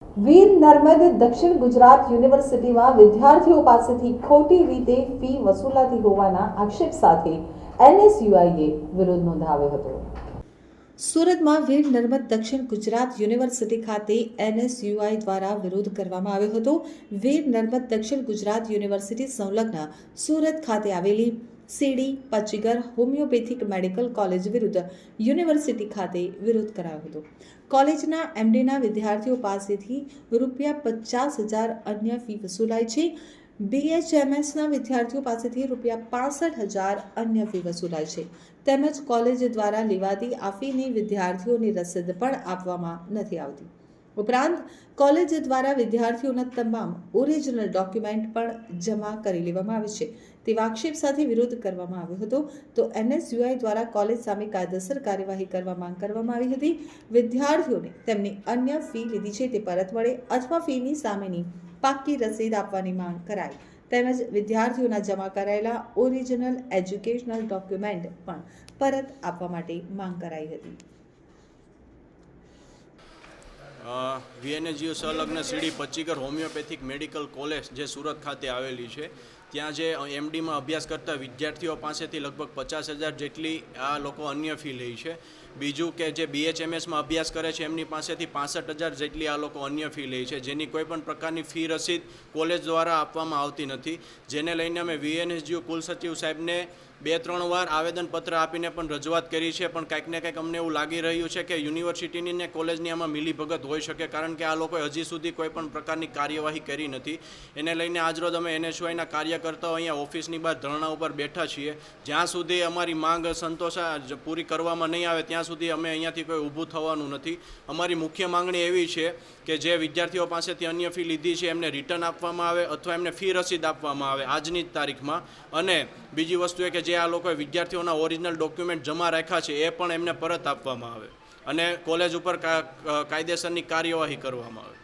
વીર નર્મદ દક્ષિણ ગુજરાત યુનિવર્સિટીમાં વિદ્યાર્થીઓ પાસેથી ખોટી રીતે ફી વસૂલાતી હોવાના આક્ષેપ સાથે એનએસયુઆઈએ વિરોધ નોંધાવ્યો હતો। સુરતમાં વીર નર્મદ દક્ષિણ ગુજરાત યુનિવર્સિટી ખાતે એનએસયુઆઈ દ્વારા વિરોધ કરવામાં આવ્યો હતો। વીર નર્મદ દક્ષિણ ગુજરાત યુનિવર્સિટી સંલગ્ન સુરત ખાતે આવેલી સીડી પચીગર હોમિયોપેથિક મેડિકલ કોલેજ વિરુદ્ધ યુનિવર્સિટી ખાતે વિરોધ કરાયો હતો। કોલેજના એમડીના વિદ્યાર્થીઓ પાસેથી ₹50,000 અન્ય ફી વસૂલાય છે। બીએચએમએસના વિદ્યાર્થીઓ પાસેથી ₹65,000 અન્ય ફી વસૂલાય છે તેમજ કોલેજ દ્વારા લેવાતી આ ફીની વિદ્યાર્થીઓની રસીદ પણ આપવામાં નથી આવતી। ઉપરાંત કોલેજ દ્વારા વિદ્યાર્થીઓના તમામ ઓરિજિનલ ડોક્યુમેન્ટ પણ જમા કરી લેવામાં આવે છે તેવા આક્ષેપ સાથે વિરોધ કરવામાં આવ્યો હતો। તો એનએસયુઆઈ દ્વારા કોલેજ સામે કાયદેસર કાર્યવાહી કરવા માંગ કરવામાં આવી હતી। વિદ્યાર્થીઓને તેમની અન્ય ફી લીધી છે તે પરત મળે અથવા ફીની સામેની પાક્કી રસીદ આપવાની માંગ કરાઈ તેમજ વિદ્યાર્થીઓના જમા કરાયેલા ઓરિજિનલ એજ્યુકેશનલ ડોક્યુમેન્ટ પણ પરત આપવા માટે માંગ કરાઈ હતી। વીએનએસયુ સંલગ્ન સીડી પચીગર હોમિયોપેથિક મેડિકલ કોલેજ જે સુરત ખાતે આવેલી છે ત્યાં જે એમડીમાં અભ્યાસ કરતા વિદ્યાર્થીઓ પાસેથી લગભગ 50,000 જેટલી આ લોકો અન્ય ફી લે છે। બીજું કે જે બીએચએમએસમાં અભ્યાસ કરે છે એમની પાસેથી 65,000 જેટલી આ લોકો અન્ય ફી લે છે જેની કોઈ પણ પ્રકારની ફી રસીદ કોલેજ દ્વારા આપવામાં આવતી નથી। જેને લઈને અમે વીએનએસયુ કુલસચિવ સાહેબને 2-3 વાર આવેદનપત્ર આપીને પણ રજૂઆત કરી છે પણ કંઈક ને કંઈક અમને એવું લાગી રહ્યું છે કે યુનિવર્સિટીની ને કોલેજની આમાં મિલીભગત હોઈ શકે કારણ કે આ લોકોએ હજી સુધી કોઈ પણ પ્રકારની કાર્યવાહી કરી નથી। એને લઈને આજરોજ અમે એનએસયુઆઈના કાર્યકર્તાઓ અહીંયા ઓફિસની બહાર ધરણા ઉપર બેઠા છીએ। જ્યાં સુધી અમારી માંગ પૂરી કરવામાં નહીં આવે ત્યાં સુધી અમે અહીંયાથી કોઈ ઊભું થવાનું નથી। અમારી મુખ્ય માંગણી એવી છે કે જે વિદ્યાર્થીઓ પાસેથી અન્ય ફી લીધી છે એમને રિટર્ન આપવામાં આવે અથવા એમને ફી રસીદ આપવામાં આવે આજની જ તારીખમાં। અને બીજી વસ્તુ એ કે જે આ લોકોએ વિદ્યાર્થીઓના ઓરિજિનલ ડોક્યુમેન્ટ જમા રાખ્યા છે એ પણ એમને પરત આપવામાં આવે અને કોલેજ ઉપર કાયદેસરની કાર્યવાહી કરવામાં આવે।